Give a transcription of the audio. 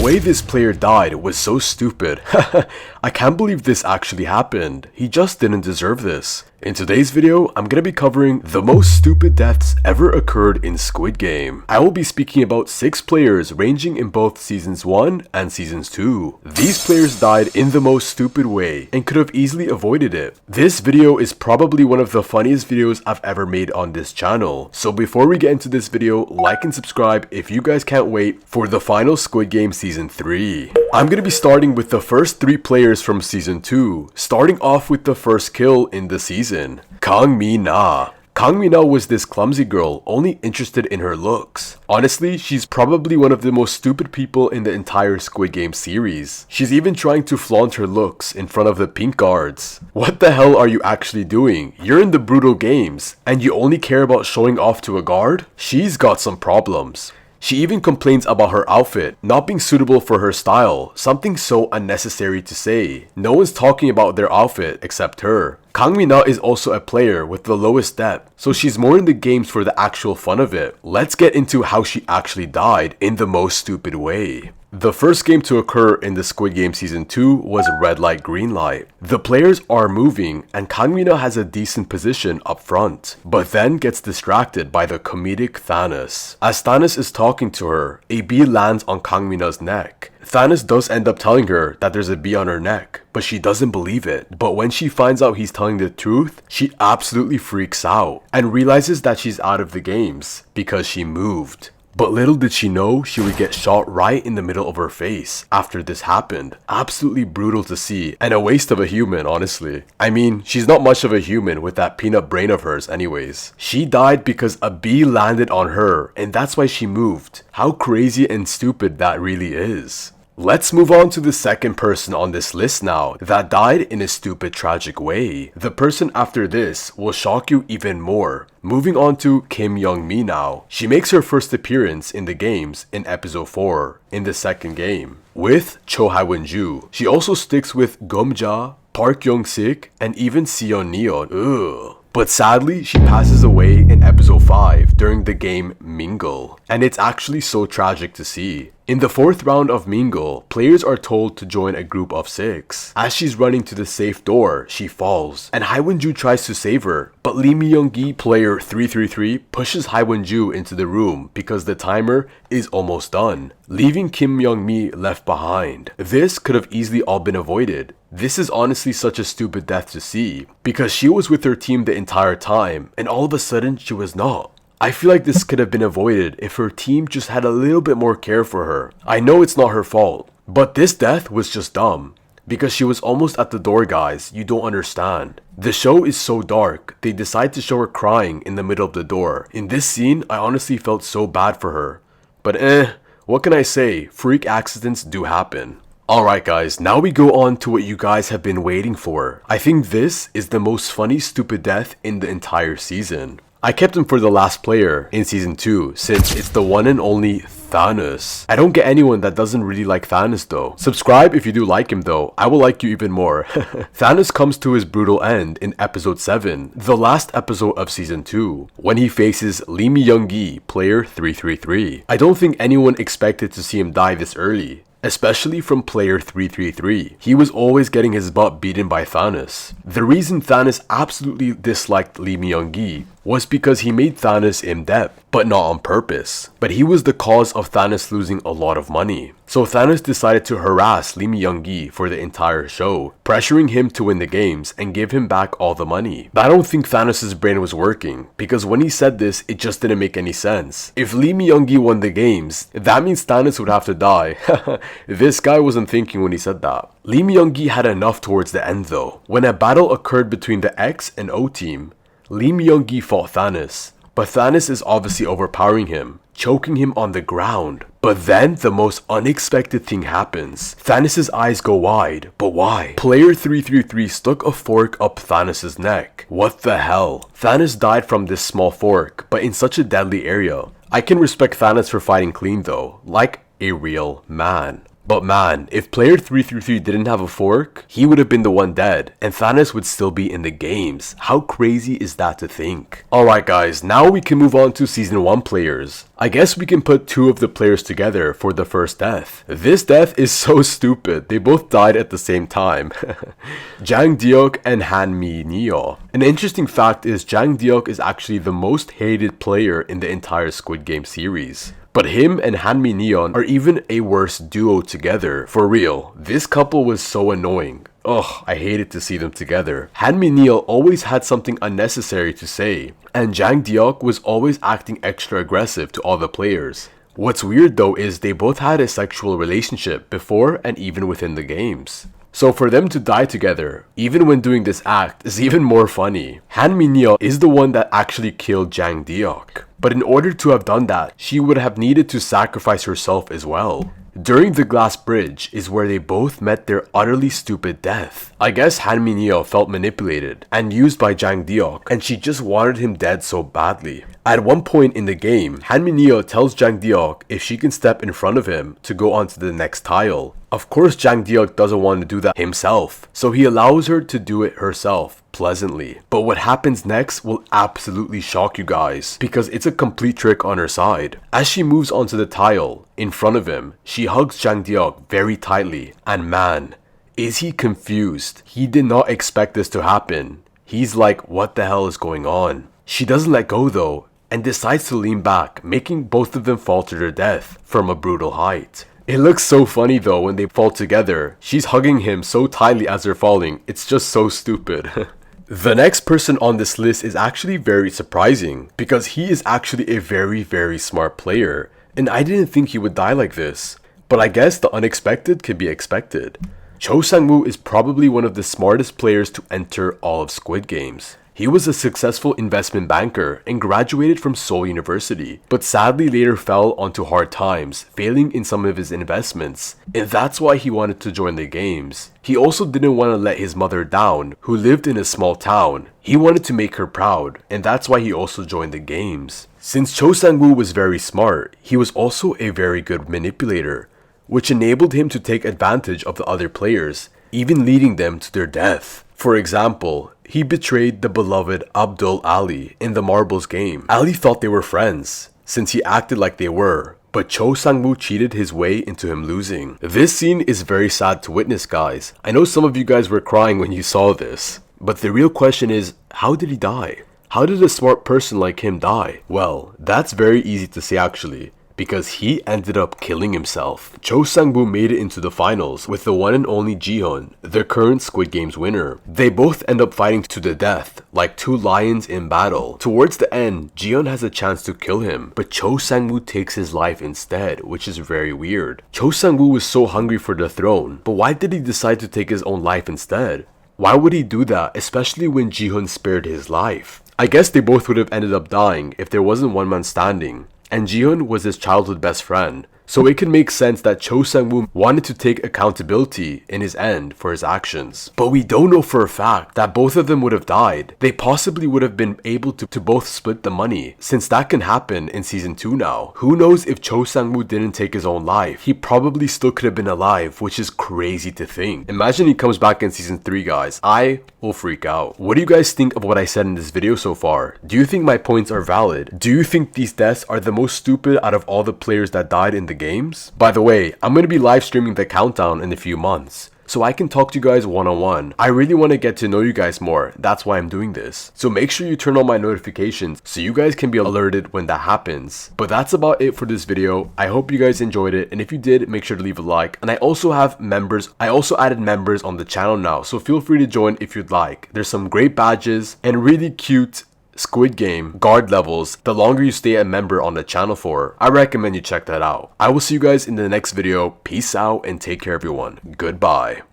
way this player died was so stupid. I can't believe this actually happened. He just didn't deserve this. In today's video, I'm gonna be covering the most stupid deaths ever occurred in Squid Game. I will be speaking about 6 players ranging in both Seasons 1 and Seasons 2. These players died in the most stupid way and could have easily avoided it. This video is probably one of the funniest videos I've ever made on this channel. So before we get into this video, like and subscribe if you guys can't wait for the final Squid Game Season 3. I'm gonna be starting with the first 3 players from Season 2, starting off with the first kill in the season. Kang Mina. Kang Mina was this clumsy girl, only interested in her looks. Honestly, she's probably one of the most stupid people in the entire Squid Game series. She's even trying to flaunt her looks in front of the pink guards. What the hell are you actually doing? You're in the brutal games, and you only care about showing off to a guard? She's got some problems. She even complains about her outfit not being suitable for her style, something so unnecessary to say. No one's talking about their outfit except her. Kang Mina is also a player with the lowest depth, so she's more in the games for the actual fun of it. Let's get into how she actually died in the most stupid way. The first game to occur in the Squid Game Season 2 was red light, green light. The players are moving and Kang Mina has a decent position up front, but then gets distracted by the comedic Thanus. As Thanus is talking to her, a bee lands on Kang Mina's neck. Thanus does end up telling her that there's a bee on her neck, but she doesn't believe it. But when she finds out he's telling the truth, she absolutely freaks out and realizes that she's out of the games because she moved. But little did she know she would get shot right in the middle of her face after this happened. Absolutely brutal to see and a waste of a human, honestly. I mean, she's not much of a human with that peanut brain of hers anyways. She died because a bee landed on her and that's why she moved. How crazy and stupid that really is. Let's move on to the second person on this list now that died in a stupid tragic way. The person after this will shock you even more. Moving on to Yong Mi now. She makes her first appearance in the games in episode 4 in the second game with Cho Ju. She also sticks with Gomja, Park Young-sik, and even Seon Neon. Ugh. But sadly, she passes away in episode 5 during the game Mingle. And it's actually so tragic to see. In the 4th round of Mingle, players are told to join a group of 6. As she's running to the safe door, she falls, and Ju tries to save her, but Lee Mi-young-gi, player 333, pushes Ju into the room because the timer is almost done, leaving Yong Mi left behind. This could have easily all been avoided. This is honestly such a stupid death to see, because she was with her team the entire time, and all of a sudden she was not. I feel like this could have been avoided if her team just had a little bit more care for her. I know it's not her fault, but this death was just dumb. Because she was almost at the door, guys, you don't understand. The show is so dark, they decide to show her crying in the middle of the door. In this scene, I honestly felt so bad for her. But what can I say, freak accidents do happen. Alright guys, now we go on to what you guys have been waiting for. I think this is the most funny stupid death in the entire season. I kept him for the last player in Season 2 since it's the one and only Thanus. I don't get anyone that doesn't really like Thanus though. Subscribe if you do like him though, I will like you even more. Thanus comes to his brutal end in episode 7, the last episode of Season 2, when he faces Lee Mi-young-gi, player 333. I don't think anyone expected to see him die this early. Especially from player 333. He was always getting his butt beaten by Thanus. The reason Thanus absolutely disliked Lee Mi-young-gi was because he made Thanus in-depth, but not on purpose. But he was the cause of Thanus losing a lot of money. So Thanus decided to harass Lee Mi-young-gi for the entire show, pressuring him to win the games and give him back all the money. But I don't think Thanos' brain was working, because when he said this, it just didn't make any sense. If Lee Mi-young-gi won the games, that means Thanus would have to die. This guy wasn't thinking when he said that. Lee Mi-young-gi had enough towards the end though. When a battle occurred between the X and O team, Lee Mi-young-gi fought Thanus, but Thanus is obviously overpowering him, choking him on the ground. But then the most unexpected thing happens. Thanos' eyes go wide, but why? Player 333 stuck a fork up Thanos' neck. What the hell? Thanos died from this small fork, but in such a deadly area. I can respect Thanos for fighting clean though, like a real man. But man, if player 333 didn't have a fork, he would have been the one dead, and Thanos would still be in the games. How crazy is that to think? Alright guys, now we can move on to season 1 players. I guess we can put 2 of the players together for the first death. This death is so stupid, they both died at the same time. Jang Duk and Hanme. An interesting fact is Jang Duk is actually the most hated player in the entire Squid Game series. But him and Hanme are even a worse duo together. For real, this couple was so annoying. Ugh, I hated to see them together. Hanme always had something unnecessary to say, and Jang Duk was always acting extra aggressive to all the players. What's weird though is they both had a sexual relationship before and even within the games. So for them to die together, even when doing this act, is even more funny. Hanme is the one that actually killed Jang Duk. But in order to have done that, she would have needed to sacrifice herself as well. During the glass bridge is where they both met their utterly stupid death. I guess Hanme felt manipulated and used by Jang Duk, and she just wanted him dead so badly. At one point in the game, Hanme tells Jang Duk if she can step in front of him to go onto the next tile. Of course Jang Duk doesn't want to do that himself, so he allows her to do it herself, pleasantly. But what happens next will absolutely shock you guys, because it's a complete trick on her side. As she moves onto the tile in front of him, she hugs Jang Duk very tightly, and man, is he confused. He did not expect this to happen. He's like, what the hell is going on? She doesn't let go though, and decides to lean back, making both of them fall to their death from a brutal height. It looks so funny though when they fall together. She's hugging him so tightly as they're falling. It's just so stupid. The next person on this list is actually very surprising, because he is actually a very smart player, and I didn't think he would die like this. But I guess the unexpected can be expected. Cho Sang Wu is probably one of the smartest players to enter all of Squid Games. He was a successful investment banker and graduated from Seoul University, but sadly later fell onto hard times, failing in some of his investments, and that's why he wanted to join the games. He also didn't want to let his mother down, who lived in a small town. He wanted to make her proud, and that's why he also joined the games. Since Cho Sang Wu was very smart, he was also a very good manipulator, which enabled him to take advantage of the other players, even leading them to their death. For example, he betrayed the beloved Abdul Ali in the marbles game. Ali thought they were friends, since he acted like they were, but Cho Sang Wu cheated his way into him losing. This scene is very sad to witness, guys. I know some of you guys were crying when you saw this, but the real question is, how did he die? How did a smart person like him die? Well, that's very easy to say actually, because he ended up killing himself. Cho Sang Wu made it into the finals with the one and only Gihun, the current Squid Games winner. They both end up fighting to the death, like two lions in battle. Towards the end, Gihun has a chance to kill him, but Cho Sang Wu takes his life instead, which is very weird. Cho Sang Wu was so hungry for the throne, but why did he decide to take his own life instead? Why would he do that, especially when Gihun spared his life? I guess they both would have ended up dying if there wasn't one man standing. And Gihun was his childhood best friend, so it can make sense that Cho Sang Wu wanted to take accountability in his end for his actions. But we don't know for a fact that both of them would have died. They possibly would have been able to both split the money, since that can happen in season 2 now. Who knows if Cho Sang Wu didn't take his own life? He probably still could have been alive, which is crazy to think. Imagine he comes back in season 3, guys. I will freak out. What do you guys think of what I said in this video so far? Do you think my points are valid? Do you think these deaths are the most stupid out of all the players that died in the games? By the way, I'm going to be live streaming the countdown in a few months, so I can talk to you guys one-on-one. I really want to get to know you guys more. That's why I'm doing this. So make sure you turn on my notifications so you guys can be alerted when that happens. But that's about it for this video. I hope you guys enjoyed it, and if you did, make sure to leave a like. And I also have members. I also added members on the channel now, so feel free to join if you'd like. There's some great badges and really cute Squid Game guard levels the longer you stay a member on the channel for. I recommend you check that out. I will see you guys in the next video. Peace out and take care everyone. Goodbye.